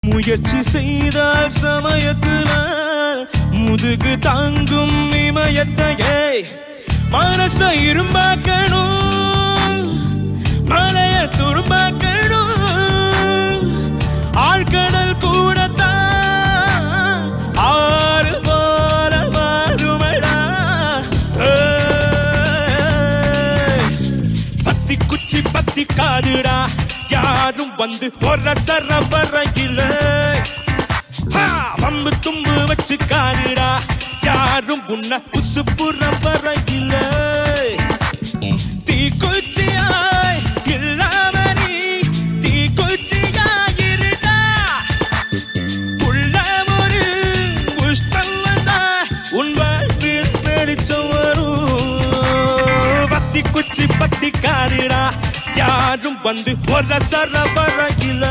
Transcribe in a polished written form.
முயற்சி செய்தால் சமயத்துல முதுகு தாங்கும் இமயத்தையே மனச இரும்பாக்கணும் மலைய துரும்பாக்கணும் ஆழ்கடல் கூடத்தான் ஆறு போல மாறுமடா பத்தி குச்சி பத்தி காதுடா யாரும் வந்து ஒரு சரவரையில வம்பு தும்பு வச்சு காதுடா யாரும் உன்ன உசுப்புற வரையில தீக்குச்சியாய் இல்லாம நீ தீக்குச்சியாயிருடா உள்ள ஒரு புஷ்டம் வந்தா உன் வாழ்வில் வெளிச்சம் வரும் பத்தி குச்சி பத்தி காதுடா யாரும் வந்து ஒரு சரவரையில